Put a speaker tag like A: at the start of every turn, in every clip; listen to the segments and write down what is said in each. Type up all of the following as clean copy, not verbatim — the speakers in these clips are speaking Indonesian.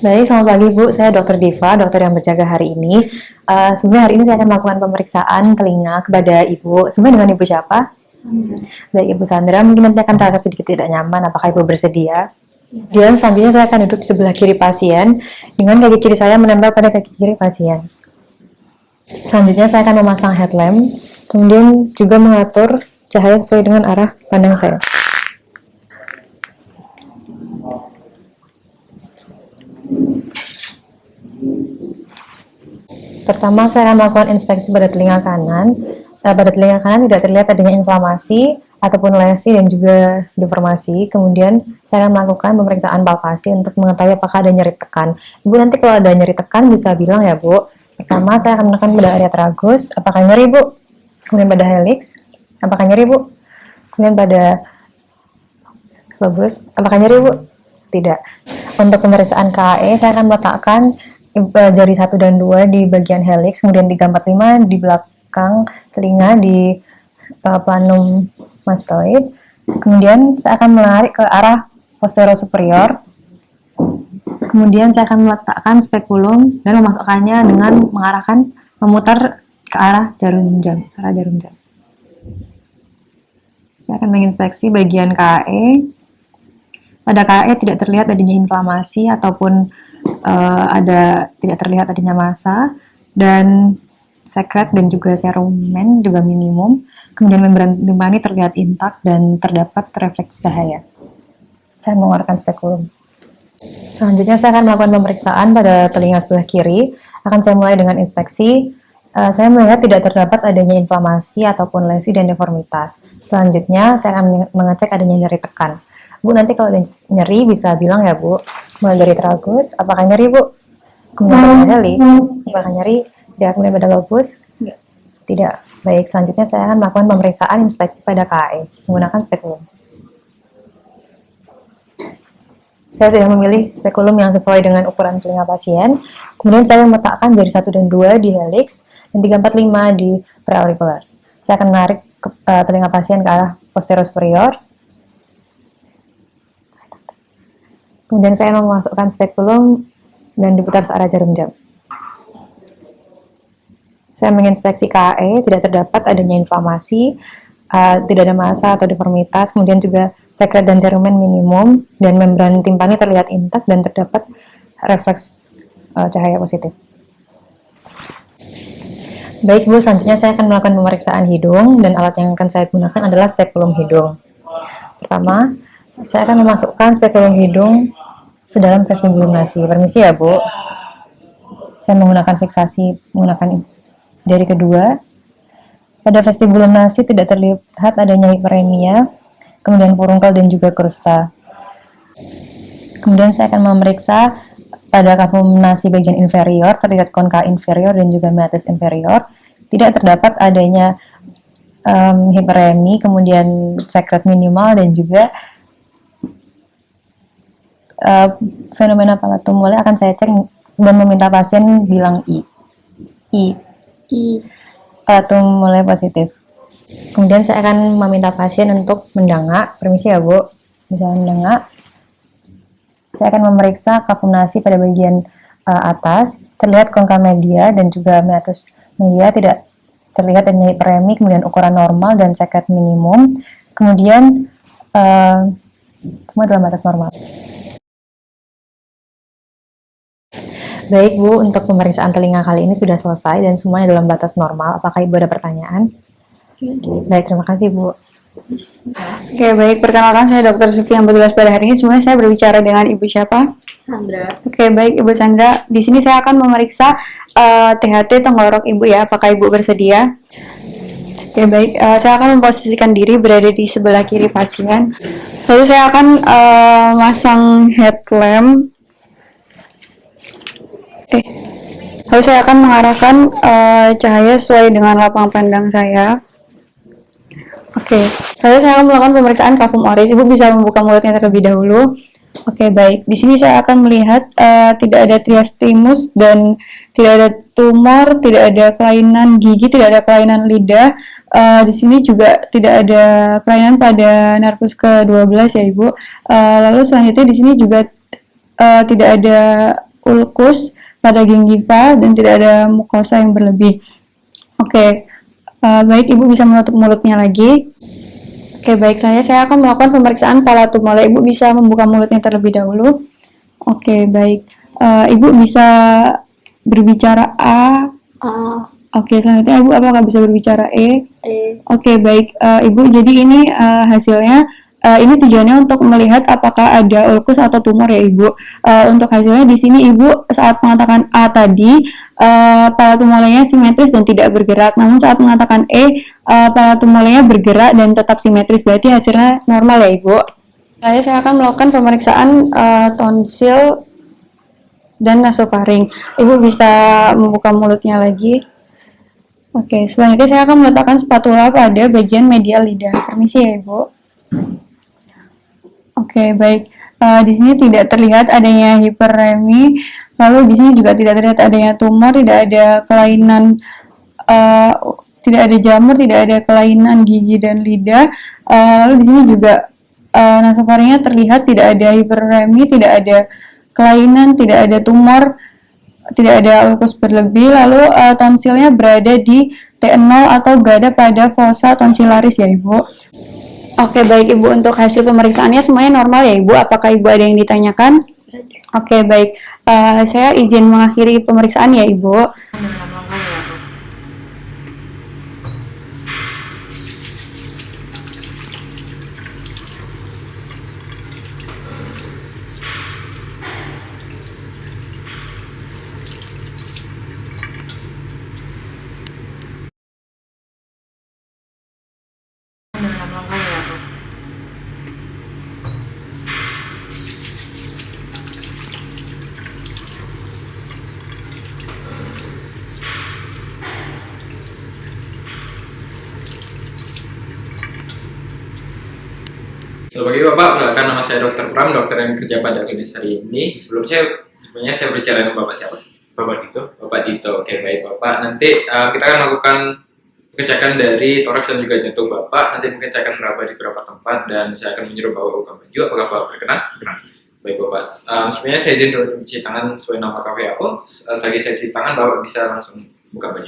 A: Baik, selamat pagi Bu. Saya Dr. Diva, dokter yang berjaga hari ini. Sebenarnya hari ini saya akan melakukan pemeriksaan telinga kepada Ibu. Sebenarnya dengan Ibu siapa?
B: Sandra.
A: Baik, Ibu Sandra. Mungkin nanti akan terasa sedikit tidak nyaman. Apakah Ibu bersedia? Dan selanjutnya saya akan duduk di sebelah kiri pasien dengan kaki kiri saya menempel pada kaki kiri pasien. Selanjutnya saya akan memasang headlamp, kemudian juga mengatur cahaya sesuai dengan arah pandang saya. Pertama, saya akan melakukan inspeksi pada telinga kanan. Pada telinga kanan tidak terlihat adanya inflamasi ataupun lesi dan juga deformasi. Kemudian, saya akan melakukan pemeriksaan palpasi untuk mengetahui apakah ada nyeri tekan. Ibu nanti kalau ada nyeri tekan bisa bilang ya Bu. Pertama, saya akan menekan pada area tragus. Apakah nyeri Bu? Kemudian pada helix. Apakah nyeri Bu? Kemudian pada lobus. Apakah nyeri Bu? Tidak. Untuk pemeriksaan KAE, saya akan meletakkan jari 1 dan 2 di bagian helix, kemudian 3, 4, 5 di belakang telinga di planum mastoid. Kemudian saya akan menarik ke arah posterior superior. Kemudian saya akan meletakkan spekulum dan memasukkannya dengan memutar ke arah jarum jam. Saya akan menginspeksi bagian KAE. Pada KAE tidak terlihat adanya inflamasi ataupun tidak terlihat adanya massa, dan sekret dan juga serumen juga minimum. Kemudian membran timpani terlihat intak dan terdapat refleksi cahaya. Saya mengeluarkan spekulum. Selanjutnya saya akan melakukan pemeriksaan pada telinga sebelah kiri. Akan saya mulai dengan inspeksi. Saya melihat tidak terdapat adanya inflamasi ataupun lesi dan deformitas. Selanjutnya saya akan mengecek adanya nyeri tekan. Bu, nanti kalau ada nyeri bisa bilang ya Bu. Mulai dari tragus, apakah nyeri Bu? Kemudian pada helix, apakah nyeri? Tidak. Kemudian pada lobus? Tidak. Baik, selanjutnya saya akan melakukan pemeriksaan inspeksi pada KAE menggunakan spekulum. Saya sudah memilih spekulum yang sesuai dengan ukuran telinga pasien. Kemudian saya meletakkan jari 1 dan 2 di helix dan 3, 4, 5 di preauricular. Saya akan menarik telinga pasien ke arah posterior superior. Kemudian saya memasukkan spekulum dan diputar searah jarum jam. Saya menginspeksi KAE, tidak terdapat adanya inflamasi, tidak ada massa atau deformitas, kemudian juga sekret dan serumen minimum, dan membran timpani terlihat intak dan terdapat refleks cahaya positif. Baik Bu, selanjutnya saya akan melakukan pemeriksaan hidung, dan alat yang akan saya gunakan adalah spekulum hidung. Pertama, saya akan memasukkan spekulum hidung sedalam vestibulum nasi. Permisi ya Bu. Saya menggunakan fiksasi menggunakan jari kedua. Pada vestibulum nasi tidak terlihat adanya hiperemia, kemudian furunkel dan juga krusta. Kemudian saya akan memeriksa pada kapum nasi bagian inferior, terlihat konka inferior dan juga meatus inferior. Tidak terdapat adanya hiperemi, kemudian sekret minimal dan juga fenomena palatum mulai akan saya cek dan meminta pasien bilang I. Palatum mulai positif. Kemudian saya akan meminta pasien untuk mendangak. Permisi ya Bu. Misalnya mendangak. Saya akan memeriksa kapum nasi pada bagian atas. Terlihat konka media dan juga meatus media, tidak terlihat adanya hiperemi, kemudian ukuran normal dan sekret minimum. Kemudian semua dalam batas normal. Baik Bu, untuk pemeriksaan telinga kali ini sudah selesai dan semuanya dalam batas normal. Apakah Ibu ada pertanyaan? Baik, terima kasih Bu.
B: Oke, baik. Perkenalkan, saya Dr. Sufi yang bertugas pada hari ini. Semuanya saya berbicara dengan Ibu siapa?
C: Sandra.
B: Oke, baik Ibu Sandra. Di sini saya akan memeriksa THT tenggorok Ibu ya. Apakah Ibu bersedia? Oke, baik. Saya akan memposisikan diri berada di sebelah kiri pasien. Lalu saya akan masang headlamp. Lalu saya akan mengarahkan cahaya sesuai dengan lapang pandang saya. Oke, lalu saya akan melakukan pemeriksaan kafum oris. Ibu bisa membuka mulutnya terlebih dahulu. Oke, baik. Di sini saya akan melihat tidak ada triastimus dan tidak ada tumor, tidak ada kelainan gigi, tidak ada kelainan lidah. Di sini juga tidak ada kelainan pada nervus ke-12 ya Ibu. Lalu selanjutnya di sini juga tidak ada ulkus pada gingiva dan tidak ada mukosa yang berlebih. Oke, baik, Ibu bisa menutup mulutnya lagi. Oke, baik, saya akan melakukan pemeriksaan palatumole. Ibu bisa membuka mulutnya terlebih dahulu. Oke, baik. Ibu bisa berbicara A. Oke, selanjutnya Ibu apakah bisa berbicara E? Oke, baik. Ibu, jadi ini hasilnya. Ini tujuannya untuk melihat apakah ada ulkus atau tumor ya Ibu. Untuk hasilnya di sini Ibu saat mengatakan A tadi palatumolenya simetris dan tidak bergerak. Namun saat mengatakan E palatumolenya bergerak dan tetap simetris. Berarti hasilnya normal ya Ibu. Saya akan melakukan pemeriksaan tonsil dan nasofaring. Ibu bisa membuka mulutnya lagi. Oke, selanjutnya saya akan meletakkan spatula pada bagian medial lidah. Permisi ya Ibu. Oke, baik. Di sini tidak terlihat adanya hiperremi, lalu di sini juga tidak terlihat adanya tumor, tidak ada kelainan, tidak ada jamur, tidak ada kelainan gigi dan lidah. Lalu di sini juga nasofaringnya terlihat tidak ada hiperremi, tidak ada kelainan, tidak ada tumor, tidak ada ulkus berlebih. Lalu tonsilnya berada di T0 atau berada pada fossa tonsillaris ya Ibu. Oke, baik Ibu, untuk hasil pemeriksaannya semuanya normal ya Ibu. Apakah Ibu ada yang ditanyakan? Oke, baik. Saya izin mengakhiri pemeriksaan ya Ibu.
C: Selamat pagi Bapak, perkenalkan nama saya Dr. Pram, dokter yang kerja pada klinis hari ini. Sebenarnya saya berbicara dengan Bapak siapa? Bapak Dito. Bapak Dito, oke baik Bapak. Nanti kita akan melakukan pengecekan dari toraks dan juga jantung Bapak. Nanti mungkin saya akan meraba di beberapa tempat dan saya akan menyuruh Bapak buka baju. Apakah Bapak berkenan? Berkenan. Baik Bapak. Sebenarnya saya izin dulu mencuci tangan sesuai nama WHO. Selagi saya cuci tangan, Bapak bisa langsung buka baju.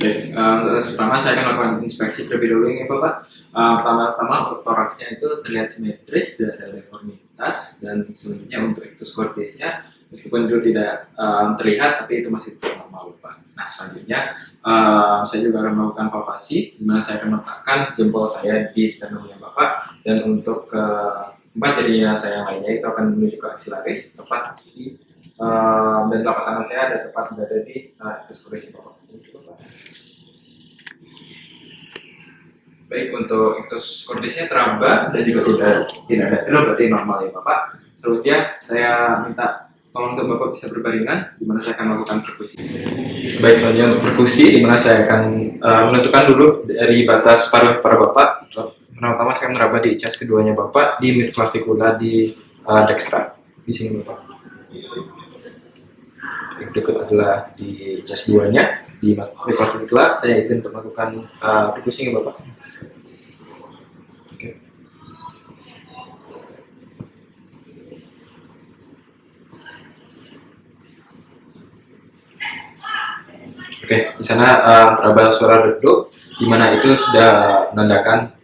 C: Baik, pertama saya akan melakukan inspeksi terlebih dahulu ya Bapak. Pertama toraksnya itu terlihat simetris, tidak ada deformitas, dan selanjutnya untuk ictus cordisnya meskipun itu tidak terlihat tapi itu masih normal Bapak. Nah selanjutnya saya juga akan melakukan palpasi di mana saya akan meletakkan jempol saya di sternumnya Bapak, dan untuk keempat jarinya saya yang lainnya itu akan menuju ke aksilaris tepat di dan telapak tangan saya ada tepat berada di ictus cordis Bapak. Baik, untuk ictus cordisnya teraba dan juga tidak ada tril, berarti normal ya Bapak. Selanjutnya saya minta tolong untuk Bapak bisa berbaringan, di mana saya akan melakukan perkusi. Baik, selanjutnya untuk perkusi, di mana saya akan menentukan dulu dari batas paruh para Bapak. Pertama saya akan meraba di chest keduanya Bapak, di midclavicula di dextra, di sini Bapak. Berikut adalah di chest 2-nya, di midclavicula. Saya izin untuk melakukan perkusi Bapak. Oke, di sana teraba suara redup, di mana itu sudah menandakan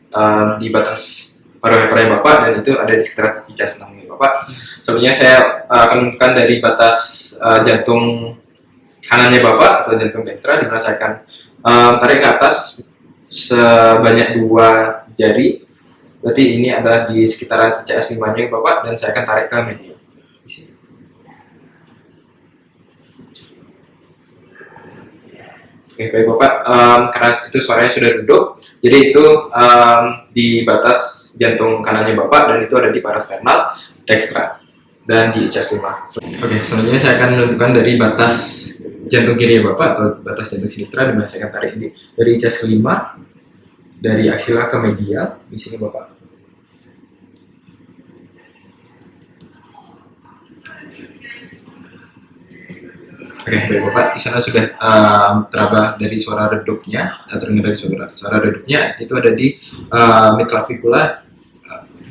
C: di batas paru-paru Bapak, dan itu ada di sekitar chest 6 Bapak. Sebenarnya saya akan menentukan dari batas jantung kanannya Bapak atau jantung dextra, di mana saya akan tarik ke atas sebanyak 2 jari. Berarti ini adalah di sekitaran ICS 5-nya Bapak, dan saya akan tarik ke medial. Di sini. Oke, baik Bapak, karena itu suaranya sudah redup, jadi itu di batas jantung kanannya Bapak, dan itu ada di parasternal dextra dan di ICS 5. Oke, selanjutnya saya akan menentukan dari batas jantung kiri Bapak atau batas jantung sinistra, di mana saya akan tarik ini dari ICS 5, dari aksila ke medial, di sini Bapak. Oke, baik Bapak, di sana sudah teraba dari suara redupnya, terdengar dari suara redupnya, itu ada di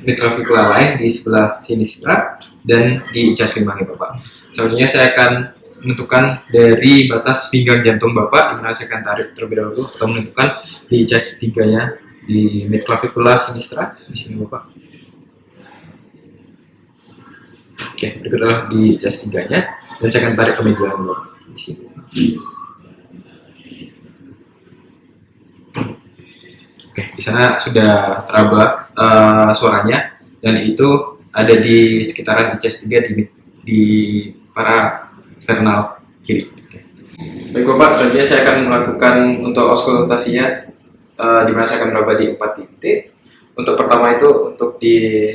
C: midclavicula line di sebelah sinistra dan di ICS 5 Bapak. Selanjutnya saya akan menentukan dari batas pinggang jantung Bapak, di mana saya akan tarik terlebih dahulu atau menentukan di chest 3-nya di midclavicula sinistra di sini Bapak. Oke, berikut adalah di chest 3-nya dan saya akan tarik ke medial Bapak di sini. Oke, di sana sudah teraba suaranya dan itu ada di sekitaran di chest 3 di para sternal kiri. Oke. Baik Bapak, selanjutnya saya akan melakukan untuk auskultasinya di mana saya akan meraba di 4 titik. Untuk pertama itu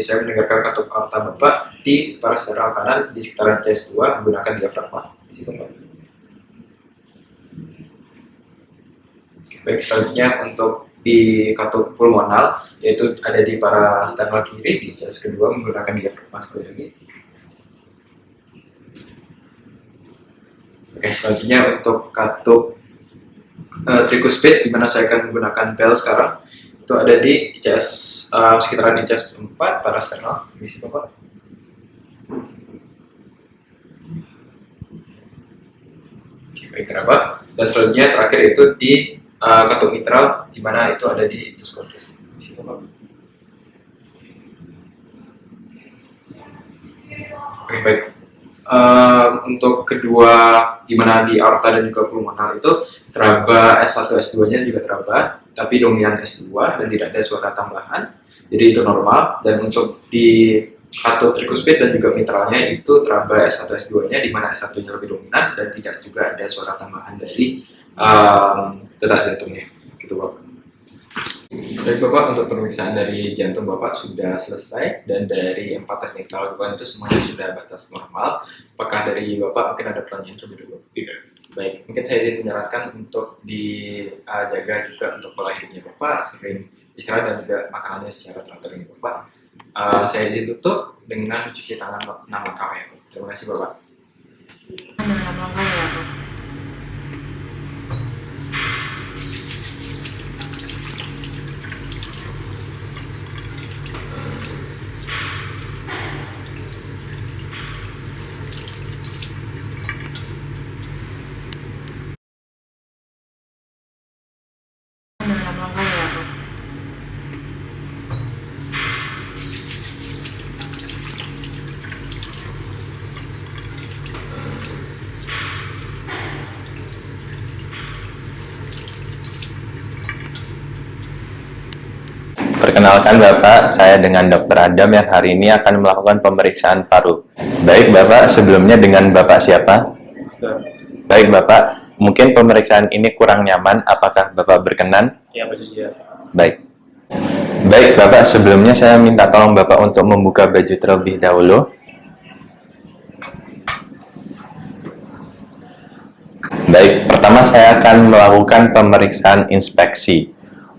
C: saya mendengarkan katup aorta Bapak di parasternal kanan di sekitaran chest 2 menggunakan diafragma. Di situ Bapak. Baik, selanjutnya untuk di katup pulmonal yaitu ada di parasternal kiri di chest kedua menggunakan diafragma sekali lagi. Oke, selanjutnya untuk katup tricuspid di mana saya akan menggunakan bel sekarang itu ada di chest sekitaran di chest 4 parasternal di sini Bapak. Oke, baik Bapak. Dan selanjutnya terakhir itu di katup mitral di mana itu ada di ictus cordis di sini Bapak. Oke, baik. Untuk kedua di mana di aorta dan juga pulmonal itu teraba S1 S2-nya juga teraba tapi dominan S2 dan tidak ada suara tambahan, jadi itu normal. Dan untuk di katup tricuspid dan juga mitralnya itu teraba S1 S2-nya di mana S1-nya lebih dominan dan tidak juga ada suara tambahan dari detak jantungnya gitu Bapak. Baik Bapak, untuk pemeriksaan dari jantung Bapak sudah selesai dan dari 4 tes yang kita lakukan itu semuanya sudah batas normal. Apakah dari Bapak mungkin ada pertanyaan terlebih dahulu? Tidak. Baik, mungkin saya izin menyarankan untuk dijaga juga untuk pola hidupnya Bapak, sering istirahat dan juga makanannya secara teratur ini Bapak. Saya izin tutup dengan mencuci tangan 6 langkah ya. Terima kasih Bapak.
D: Perkenalkan Bapak, saya dengan Dr. Adam yang hari ini akan melakukan pemeriksaan paru. Baik Bapak, sebelumnya dengan Bapak siapa? Baik Bapak, mungkin pemeriksaan ini kurang nyaman, apakah Bapak berkenan?
C: Ya, Pak Sujiya.
D: Baik. Baik Bapak, sebelumnya saya minta tolong Bapak untuk membuka baju terlebih dahulu. Baik, pertama saya akan melakukan pemeriksaan inspeksi.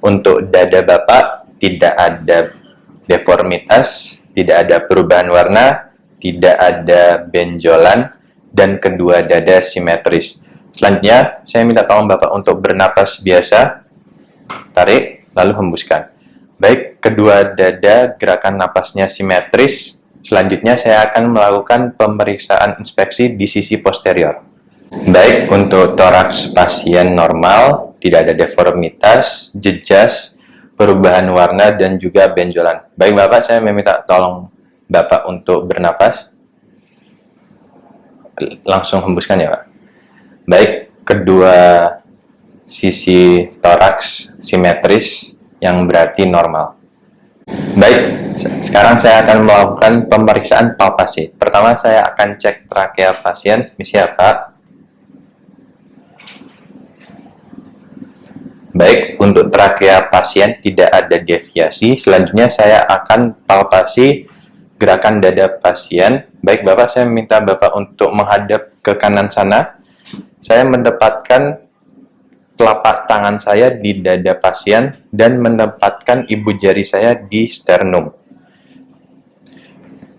D: Untuk dada Bapak, tidak ada deformitas, tidak ada perubahan warna, tidak ada benjolan, dan kedua dada simetris. Selanjutnya, saya minta tolong Bapak untuk bernapas biasa, tarik, lalu hembuskan. Baik, kedua dada gerakan napasnya simetris. Selanjutnya, saya akan melakukan pemeriksaan inspeksi di sisi posterior. Baik, untuk toraks pasien normal, tidak ada deformitas, jejas, perubahan warna, dan juga benjolan. Baik Bapak, saya meminta tolong Bapak untuk bernapas. Langsung hembuskan ya Pak. Baik, kedua sisi toraks simetris yang berarti normal. Baik, sekarang saya akan melakukan pemeriksaan palpasi. Pertama saya akan cek trakea pasien. Misi ya Pak. Baik, untuk trakea pasien tidak ada deviasi. Selanjutnya saya akan palpasi gerakan dada pasien. Baik Bapak, saya minta Bapak untuk menghadap ke kanan sana. Saya mendapatkan telapak tangan saya di dada pasien dan menempatkan ibu jari saya di sternum.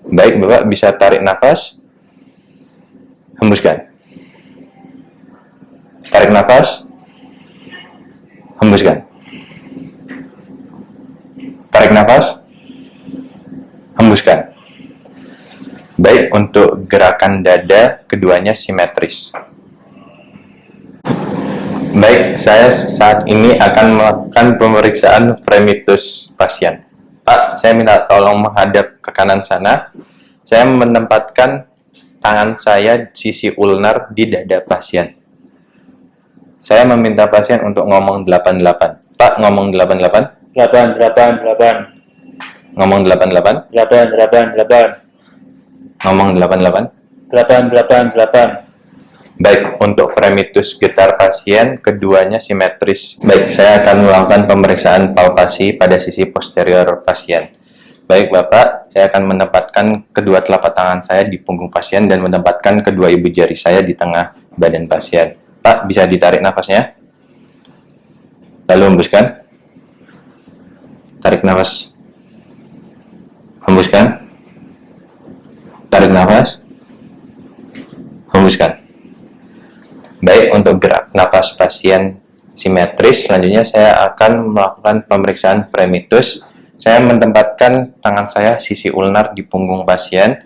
D: Baik Bapak, bisa tarik nafas. Hembuskan. Tarik nafas. Hembuskan. Tarik nafas. Hembuskan. Baik, untuk gerakan gerakan dada, keduanya simetris. Baik, saya saat ini akan melakukan pemeriksaan fremitus pasien. Pak, saya minta tolong menghadap ke kanan sana. Saya menempatkan tangan saya sisi ulnar di dada pasien. Saya meminta pasien untuk ngomong 88. Pak, ngomong 88.
E: 888
D: Ngomong 88.
E: 888
D: Ngomong 88.
E: 888
D: Baik, untuk fremitus getar pasien, keduanya simetris. Baik, saya akan melakukan pemeriksaan palpasi pada sisi posterior pasien. Baik, Bapak, saya akan menempatkan kedua telapak tangan saya di punggung pasien dan menempatkan kedua ibu jari saya di tengah badan pasien. Pak, bisa ditarik nafasnya? Lalu hembuskan. Tarik nafas. Hembuskan. Tarik nafas. Hembuskan. Baik, untuk gerak napas pasien simetris, selanjutnya saya akan melakukan pemeriksaan fremitus. Saya menempatkan tangan saya sisi ulnar di punggung pasien.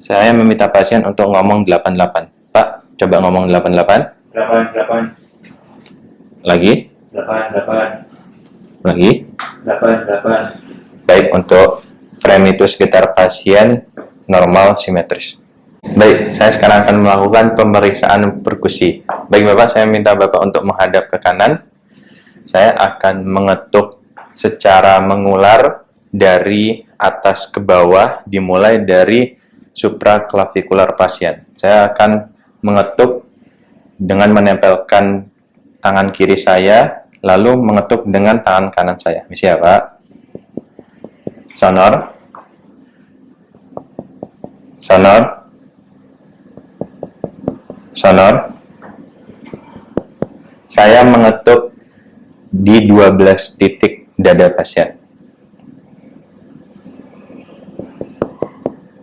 D: Saya meminta pasien untuk ngomong 88. Pak, coba ngomong 88.
E: 88
D: Lagi.
E: 88
D: Lagi.
E: 88
D: Baik, untuk fremitus getar pasien normal simetris. Baik, saya sekarang akan melakukan pemeriksaan perkusi. Baik, Bapak, saya minta Bapak untuk menghadap ke kanan. Saya akan mengetuk secara mengular dari atas ke bawah, dimulai dari supraklavikular pasien. Saya akan mengetuk dengan menempelkan tangan kiri saya, lalu mengetuk dengan tangan kanan saya. Misi ya, Pak? Sonor. Sonor. Sonor. Saya mengetuk di 12 titik dada pasien.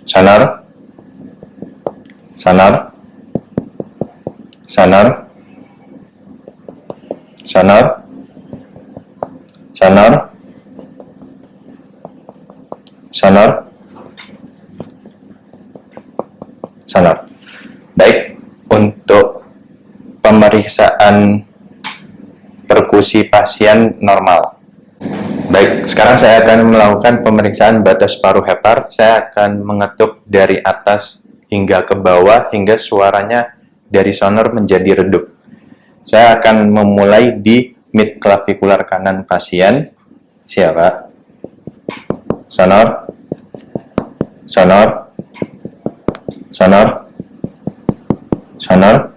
D: Sonor. Sonor. Sonor. Sonor. Sonor. Sonor. Sonor. Baik, untuk pemeriksaan perkusi pasien normal. Baik, sekarang saya akan melakukan pemeriksaan batas paru hepar. Saya akan mengetuk dari atas hingga ke bawah, hingga suaranya dari sonor menjadi redup. Saya akan memulai di mid clavikular kanan pasien. Siapa? Sonor. Sonor. Sonor. Sonor.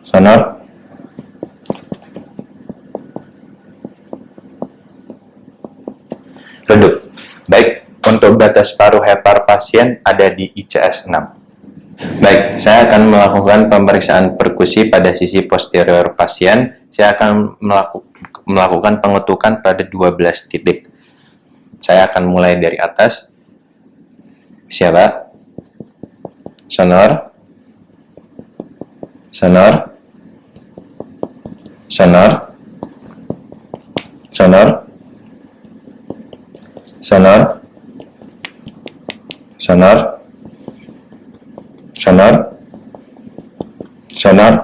D: Sonor. Redup. Baik, untuk batas paru hepar pasien ada di ICS 6. Baik, saya akan melakukan pemeriksaan perkusi pada sisi posterior pasien. Saya akan melakukan pengetukan pada 12 titik. Saya akan mulai dari atas. Siapa? Sonor. Sonor. Sonor. Sonor. Sonor. Sonor. Sonor. Sonor.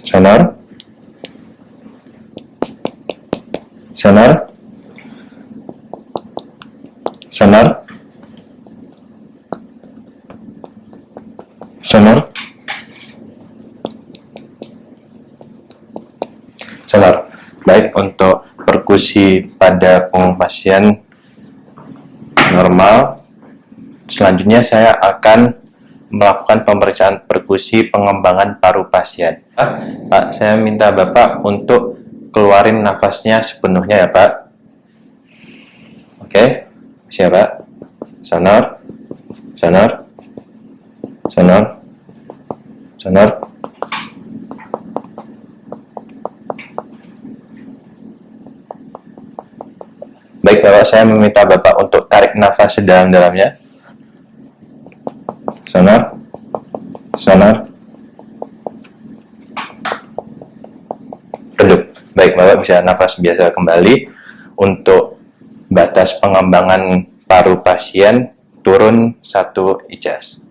D: Sonor. Sonor. Sonor. Sonor. Sonor. Baik, untuk perkusi pada punggung pasien normal. Selanjutnya saya akan melakukan pemeriksaan perkusi pengembangan paru pasien. Pak, saya minta Bapak untuk keluarin nafasnya sepenuhnya ya, Pak. Oke, siapa? Sonor. Sonor. Sonor. Sonor. Baik, Bapak, saya meminta Bapak untuk tarik nafas sedalam-dalamnya. Sonor. Sonor. Redup. Baik, Bapak bisa nafas biasa kembali. Untuk batas pengembangan paru pasien turun 1 ICS.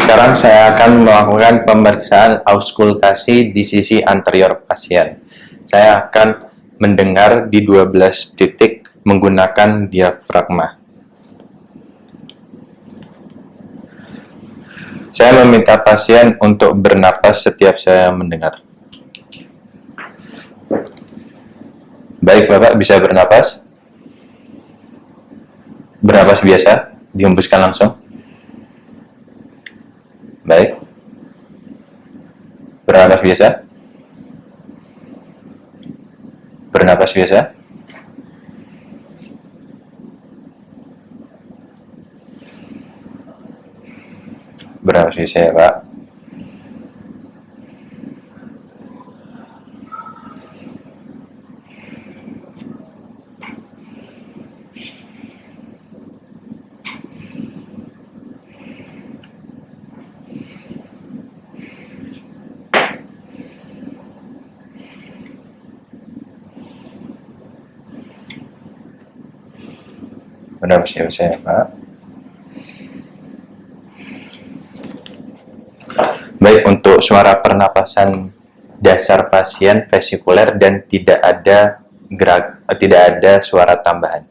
D: Sekarang saya akan melakukan pemeriksaan auskultasi di sisi anterior pasien. Saya akan mendengar di 12 titik menggunakan diafragma. Saya meminta pasien untuk bernapas setiap saya mendengar. Baik, Bapak bisa bernapas? Bernapas biasa, dihembuskan langsung. Baik. Bernapas biasa. Bernapas biasa. Bernapas biasa ya, Pak. Bernapas biasa ya, Pak. Baik, untuk suara pernapasan dasar pasien vesikuler dan tidak ada suara tambahan.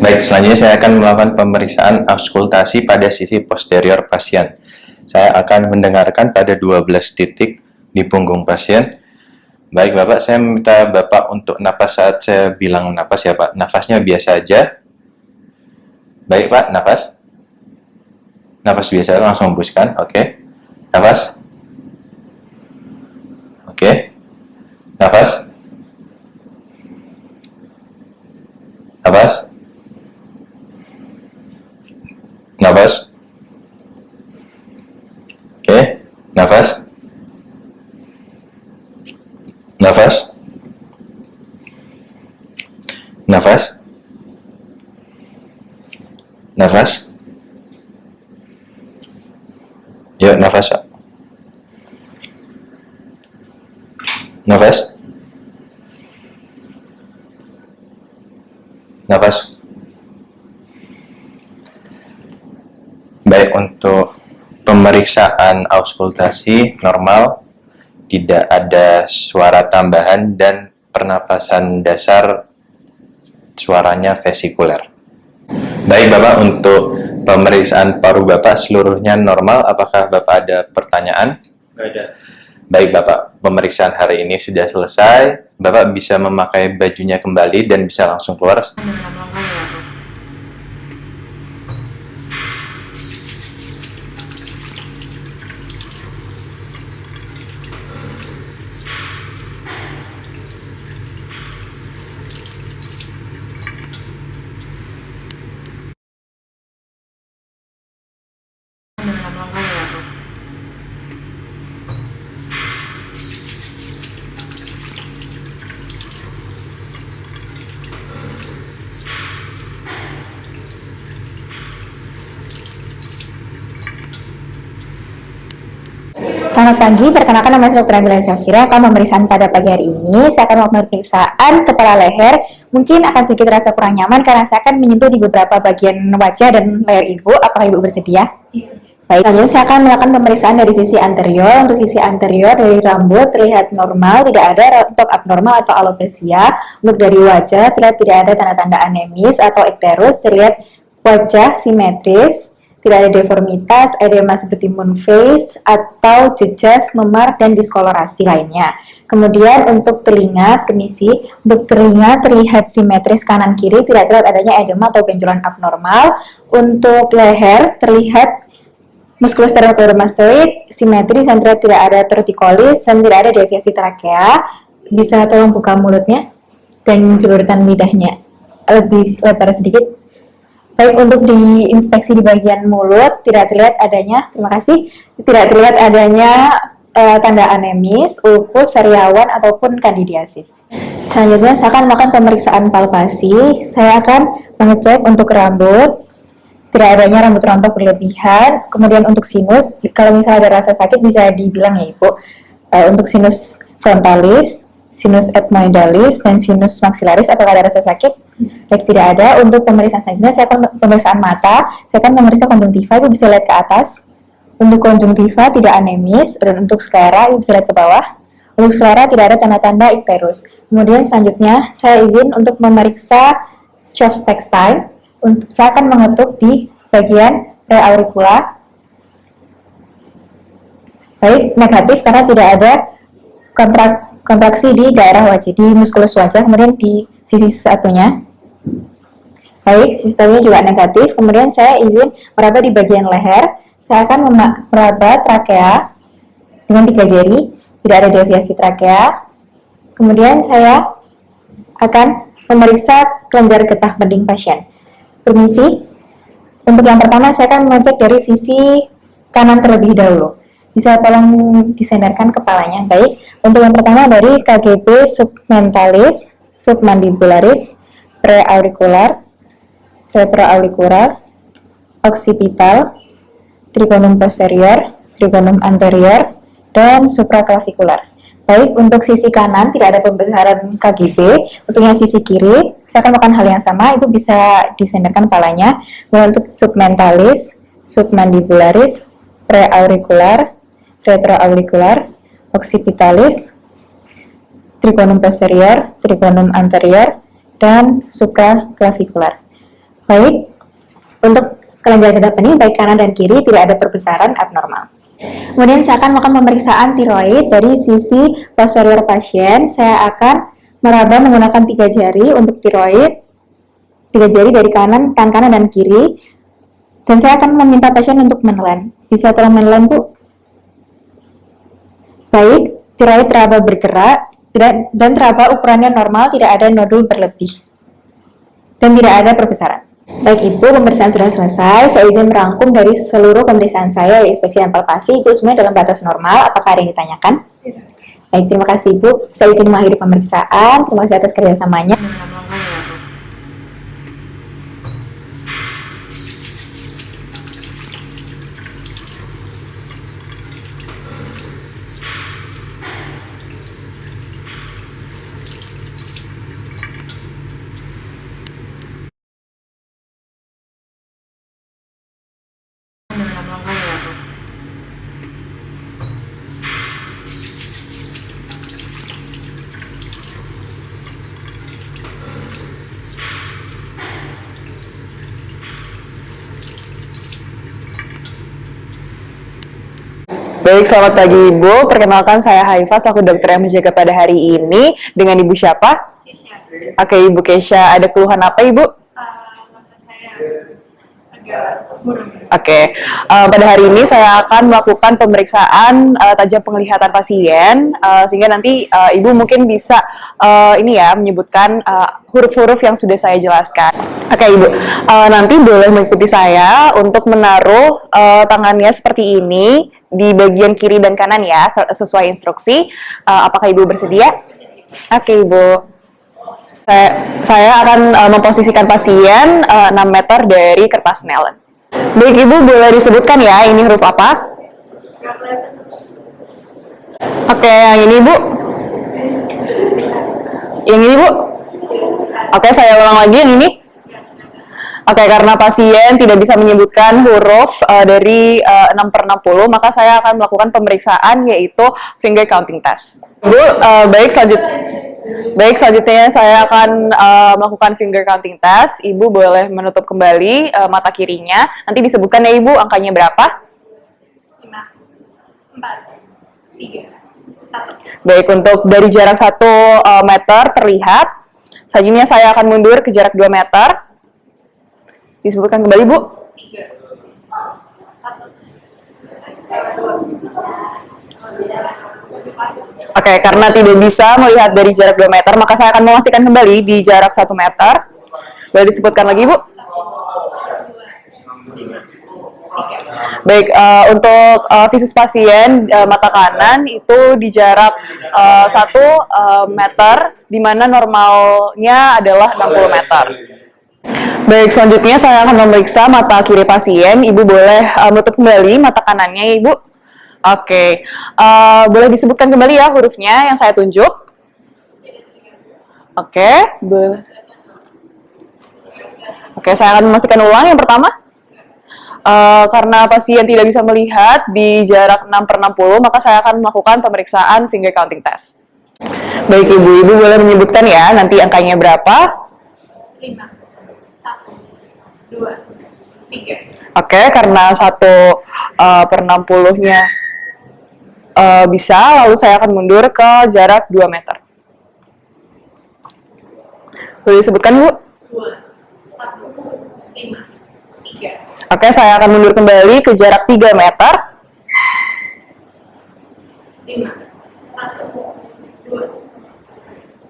D: Baik, selanjutnya saya akan melakukan pemeriksaan auskultasi pada sisi posterior pasien. Saya akan mendengarkan pada 12 titik di punggung pasien. Baik, Bapak, saya minta Bapak untuk napas saat saya bilang napas ya, Pak. Nafasnya biasa aja. Baik, Pak, nafas. Nafas biasa, langsung hembuskan. Oke. Nafas. Oke. Nafas. Nafas. Nafas. Oke. Nafas. Nafas. Nafas. Nafas. Yuk, nafas. Nafas. Nafas. Baik, untuk pemeriksaan auskultasi normal, tidak ada suara tambahan dan pernapasan dasar suaranya vesikuler. Baik, Bapak, untuk pemeriksaan paru Bapak seluruhnya normal. Apakah Bapak ada pertanyaan?
E: Nggak ada.
D: Baik, Bapak, pemeriksaan hari ini sudah selesai. Bapak bisa memakai bajunya kembali dan bisa langsung keluar.
F: Selamat pagi, perkenalkan nama saya Dr. Nabila Zafira. Akan pemeriksaan pada pagi hari ini. Saya akan melakukan pemeriksaan kepala leher. Mungkin akan sedikit rasa kurang nyaman karena saya akan menyentuh di beberapa bagian wajah dan leher ibu. Apakah ibu bersedia? Baik, selanjutnya saya akan melakukan pemeriksaan dari sisi anterior. Untuk sisi anterior dari rambut terlihat normal, tidak ada rontok abnormal atau alopecia. Untuk dari wajah terlihat tidak ada tanda-tanda anemis atau ikterus, terlihat wajah simetris. Tidak ada deformitas, edema seperti moon face, atau jejas, memar, dan diskolorasi lainnya. Kemudian untuk telinga, permisi, untuk telinga terlihat simetris kanan-kiri, tidak terlihat adanya edema atau benjolan abnormal. Untuk leher terlihat muskulosternocleidomastoid, simetris, dan terlihat tidak ada torticollis, dan tidak ada deviasi trakea. Bisa tolong buka mulutnya dan julurkan lidahnya lebih lebar sedikit. Baik, untuk diinspeksi di bagian mulut tidak terlihat adanya, terima kasih, tidak terlihat adanya tanda anemis, ulkus, sariawan, ataupun kandidiasis. Selanjutnya saya akan melakukan pemeriksaan palpasi. Saya akan mengecek untuk rambut, tidak adanya rambut rontok berlebihan. Kemudian untuk sinus, kalau misalnya ada rasa sakit bisa dibilang ya Ibu. Untuk sinus frontalis, sinus ethmoidalis, dan sinus maxillaris. Apakah ada rasa sakit? Baik, tidak ada. Untuk pemeriksaan selanjutnya, saya akan pemeriksaan mata. Saya akan memeriksa konjungtiva. Ibu bisa lihat ke atas. Untuk konjungtiva tidak anemis, dan untuk sklera Ibu bisa lihat ke bawah. Untuk sklera tidak ada tanda-tanda ikterus. Kemudian selanjutnya, saya izin untuk memeriksa Schauf's textile. Saya akan mengetuk di bagian preauricula. Baik, negatif karena tidak ada kontraksi di daerah wajah, di muskulus wajah. Kemudian di sisi satunya, baik, sisi satunya juga negatif. Kemudian saya izin meraba di bagian leher. Saya akan meraba trakea dengan 3 jari, tidak ada deviasi trakea. Kemudian saya akan memeriksa kelenjar getah bening pasien. Permisi. Untuk yang pertama, saya akan mengecek dari sisi kanan terlebih dahulu. Bisa tolong disenderkan kepalanya. Baik, untuk yang pertama dari KGB submentalis, submandibularis, preauricular, retroauricular, occipital, trigonum posterior, trigonum anterior, dan supraclavikular. Baik, untuk sisi kanan tidak ada pembesaran KGB. Untuk yang sisi kiri, saya akan melakukan hal yang sama. Ibu bisa disenderkan kepalanya. Untuk submentalis, submandibularis, preauricular, retroauricular, occipitalis, trigonum posterior, trigonum anterior, dan supraclavikular. Baik, untuk kelenjar getah bening baik kanan dan kiri tidak ada perbesaran abnormal. Kemudian saya akan melakukan pemeriksaan tiroid dari sisi posterior pasien. Saya akan meraba menggunakan 3 jari untuk tiroid, 3 jari dari kanan, tangan kanan dan kiri. Dan saya akan meminta pasien untuk menelan. Bisa tolong menelan, Bu? Baik, tiroid teraba bergerak dan teraba ukurannya normal, tidak ada nodul berlebih. Dan tidak ada perbesaran. Baik Ibu, pemeriksaan sudah selesai. Saya ingin merangkum dari seluruh pemeriksaan saya, inspeksi dan palpasi. Ibu semuanya dalam batas normal. Apakah ada yang ditanyakan? Tidak. Baik, terima kasih Ibu. Saya izin mengakhiri pemeriksaan. Terima kasih atas kerjasamanya.
G: Baik, selamat pagi Ibu. Perkenalkan saya Haifa, selaku dokter yang menjaga pada hari ini. Dengan Ibu siapa? Kesha. Oke, Ibu Kesha. Ada keluhan apa Ibu?
H: Mata saya agak buram.
G: Oke, pada hari ini saya akan melakukan pemeriksaan tajam penglihatan pasien, sehingga nanti Ibu mungkin bisa menyebutkan huruf-huruf yang sudah saya jelaskan. Oke Ibu, nanti boleh mengikuti saya untuk menaruh tangannya seperti ini di bagian kiri dan kanan ya, sesuai instruksi. Apakah Ibu bersedia? Oke Ibu. Saya akan memposisikan pasien 6 meter dari kertas Snellen. Baik Ibu, boleh disebutkan ya ini huruf apa? Oke, yang ini Bu. Yang ini Bu. Oke, saya ulang lagi yang ini. Oke, karena pasien tidak bisa menyebutkan huruf dari 6/60, maka saya akan melakukan pemeriksaan yaitu finger counting test. Bu, baik, selanjutnya saya akan melakukan finger counting test. Ibu boleh menutup kembali mata kirinya. Nanti disebutkan ya Ibu angkanya berapa?
H: 5, 4, 3, 1.
G: Baik, untuk dari jarak 1 meter terlihat. Selanjutnya saya akan mundur ke jarak 2 meter. Disebutkan kembali, Bu.
H: 3, 1, 2.
G: Oke, karena tidak bisa melihat dari jarak 2 meter, maka saya akan memastikan kembali di jarak 1 meter. Boleh disebutkan lagi, Bu?
H: 1, 2, 3.
G: Baik, untuk visus pasien mata kanan itu di jarak 1 meter, di mana normalnya adalah 60 meter. Baik, selanjutnya saya akan memeriksa mata kiri pasien. Ibu boleh menutup kembali mata kanannya ya Ibu. Oke, boleh disebutkan kembali ya hurufnya yang saya tunjuk. Oke, Oke, saya akan memastikan ulang. Yang pertama, karena pasien tidak bisa melihat di jarak 6/60, maka saya akan melakukan pemeriksaan finger counting test. Baik Ibu, Ibu boleh menyebutkan ya nanti angkanya berapa?
H: 5, 1, 2, 3.
G: Oke, karena 1/60-nya bisa, lalu saya akan mundur ke jarak 2 meter. Boleh disebutkan, Bu?
H: 2, 1, 5, 3.
G: Oke, saya akan mundur kembali ke jarak 3 meter.
H: 5, 1, 2,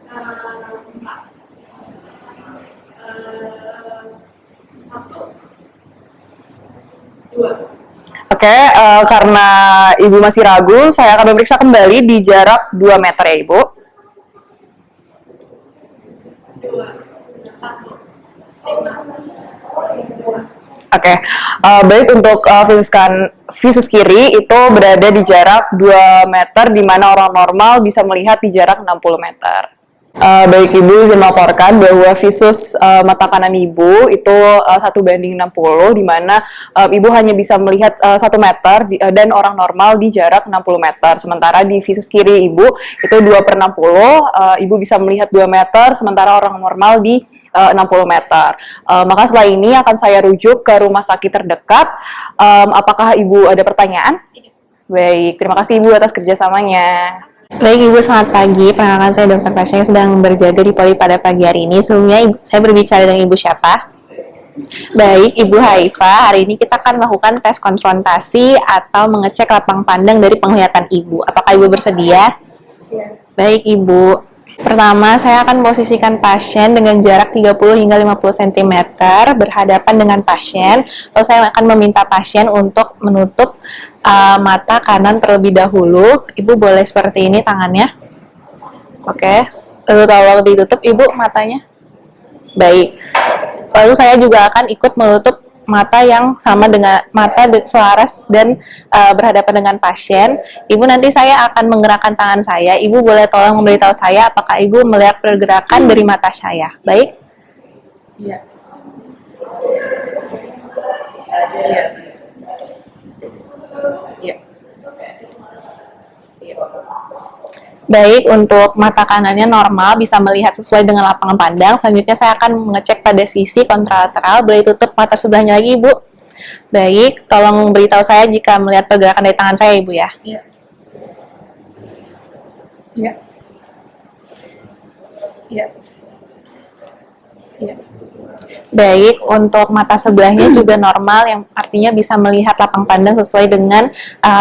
H: 4, 1, 2.
G: Oke, karena Ibu masih ragu, saya akan memeriksa kembali di jarak 2 meter ya, Ibu.
H: 2, 1, 5, 2.
G: Oke, baik untuk visus kiri itu berada di jarak 2 meter, di mana orang normal bisa melihat di jarak 60 meter. Baik Ibu, izin melaporkan bahwa visus mata kanan Ibu itu 1/60, di mana Ibu hanya bisa melihat 1 meter dan orang normal di jarak 60 meter. Sementara di visus kiri Ibu itu 2/60, Ibu bisa melihat 2 meter, sementara orang normal di 60 meter. Maka setelah ini akan saya rujuk ke rumah sakit terdekat. Apakah Ibu ada pertanyaan? Baik, terima kasih Ibu atas kerjasamanya.
I: Baik Ibu, selamat pagi. Perkenalkan saya Dr. Pasha yang sedang berjaga di Poli pada pagi hari ini. Sebelumnya saya berbicara dengan Ibu siapa? Baik, Ibu Haifa. Hari ini kita akan melakukan tes konfrontasi atau mengecek lapang pandang dari penglihatan Ibu. Apakah Ibu bersedia? Baik Ibu. Pertama, saya akan posisikan pasien dengan jarak 30 hingga 50 cm berhadapan dengan pasien. Lalu saya akan meminta pasien untuk menutup mata kanan terlebih dahulu. Ibu boleh seperti ini tangannya. Oke. Lalu tolong ditutup Ibu matanya. Baik. Lalu saya juga akan ikut menutup mata yang sama dengan selaras dan berhadapan dengan pasien. Ibu, nanti saya akan menggerakkan tangan saya. Ibu boleh tolong memberitahu saya apakah Ibu melihat pergerakan dari mata saya. Baik?
H: Iya. Iya.
I: Baik, untuk mata kanannya normal, bisa melihat sesuai dengan lapangan pandang. Selanjutnya saya akan mengecek pada sisi kontralateral. Boleh tutup mata sebelahnya lagi, Ibu. Baik, tolong beritahu saya jika melihat pergerakan dari tangan saya, Ibu ya.
H: Iya. Iya. Iya. Iya.
I: Baik, untuk mata sebelahnya juga normal, yang artinya bisa melihat lapang pandang sesuai dengan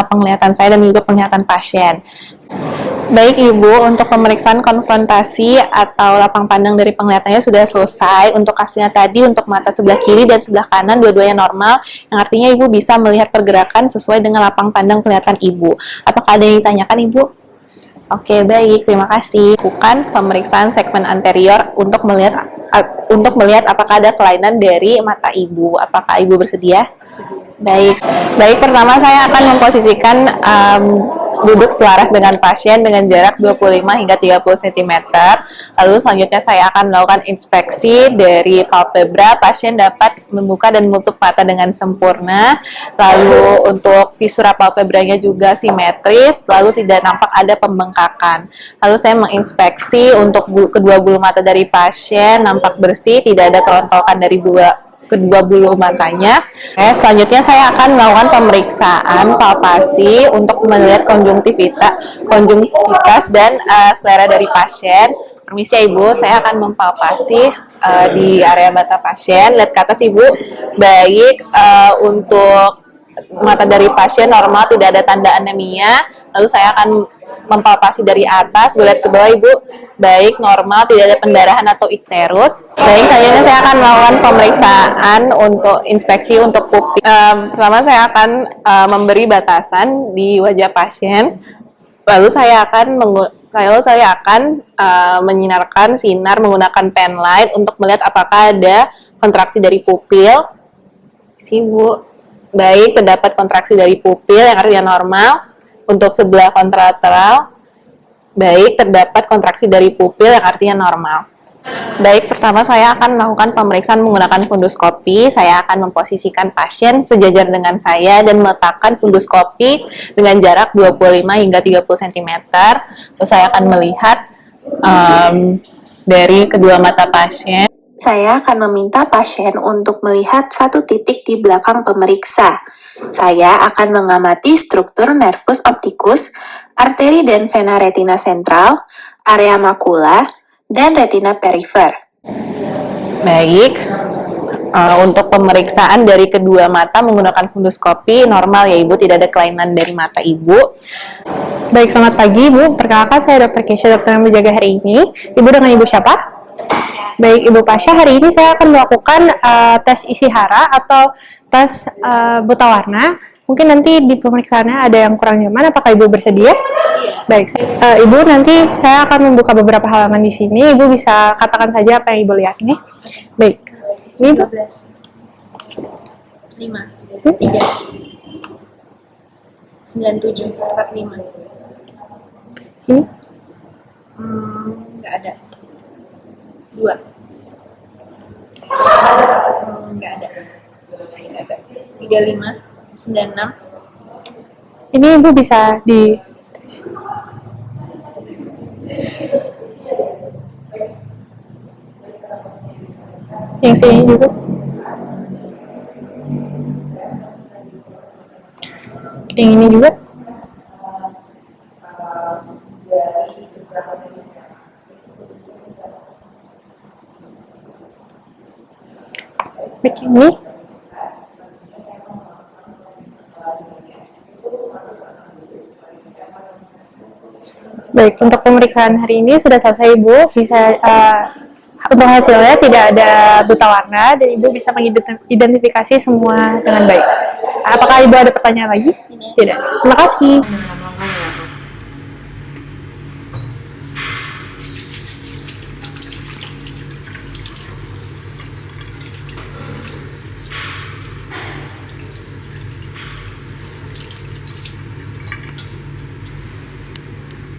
I: penglihatan saya dan juga penglihatan pasien. Baik Ibu, untuk pemeriksaan konfrontasi atau lapang pandang dari penglihatannya sudah selesai. Untuk hasilnya tadi, untuk mata sebelah kiri dan sebelah kanan dua-duanya normal, yang artinya Ibu bisa melihat pergerakan sesuai dengan lapang pandang penglihatan Ibu. Apakah ada yang ditanyakan Ibu? Oke, baik, terima kasih. Bukan pemeriksaan segmen anterior untuk melihat apakah ada kelainan dari mata Ibu. Apakah Ibu bersedia? Baik. Baik, pertama saya akan memposisikan duduk selaras dengan pasien dengan jarak 25 hingga 30 cm. Lalu selanjutnya saya akan melakukan inspeksi dari palpebra. Pasien dapat membuka dan menutup mata dengan sempurna. Lalu untuk visura palpebranya juga simetris, lalu tidak nampak ada pembengkakan. Lalu saya menginspeksi untuk kedua bulu mata dari pasien, nampak bersih, tidak ada kerontokan dari kedua bulu matanya. Selanjutnya saya akan melakukan pemeriksaan palpasi untuk melihat konjungtivitas dan sklera dari pasien. Permisi ya Ibu, saya akan mempalpasi di area mata pasien. Lihat ke atas Ibu. Baik, untuk mata dari pasien normal, tidak ada tanda anemia. Lalu saya akan mempalpasi dari atas, boleh ke bawah Ibu. Baik, normal, tidak ada pendarahan atau ikterus. Baik, selanjutnya saya akan melakukan pemeriksaan untuk inspeksi untuk pupil. Pertama saya akan memberi batasan di wajah pasien. Lalu saya akan menyinarkan sinar menggunakan pen light untuk melihat apakah ada kontraksi dari pupil. Ibu. Baik, terdapat kontraksi dari pupil yang artinya normal. Untuk sebelah kontralateral, baik, terdapat kontraksi dari pupil yang artinya normal. Baik, pertama saya akan melakukan pemeriksaan menggunakan funduskopi. Saya akan memposisikan pasien sejajar dengan saya dan meletakkan funduskopi dengan jarak 25 hingga 30 cm. Terus saya akan melihat dari kedua mata pasien.
J: Saya akan meminta pasien untuk melihat satu titik di belakang pemeriksa. Saya akan mengamati struktur nervus opticus, arteri dan vena retina sentral, area makula, dan retina perifer.
I: Baik, untuk pemeriksaan dari kedua mata menggunakan funduskopi normal ya Ibu, tidak ada kelainan dari mata Ibu.
K: Baik, selamat pagi Ibu. Perkenalkan saya Dr. Kesha, dokter yang berjaga hari ini. Ibu dengan Ibu siapa? Baik, Ibu Pasha, hari ini saya akan melakukan tes isi hara atau tes buta warna. Mungkin nanti di pemeriksaannya ada yang kurang nyaman, apakah Ibu bersedia? Baik, Ibu nanti saya akan membuka beberapa halaman di sini. Ibu bisa katakan saja apa yang Ibu lihat nih. Baik, ini Ibu.
H: 5, 3, 97, 45.
K: Ini?
H: Nggak ada. 2. Nggak ada. 35, 96.
K: Ini Ibu bisa di yang sini juga. Yang ini juga. Begini. Baik, untuk pemeriksaan hari ini sudah selesai Ibu. Bisa untuk hasilnya tidak ada buta warna dan Ibu bisa mengidentifikasi semua dengan baik. Apakah Ibu ada pertanyaan lagi? Tidak. Terima kasih.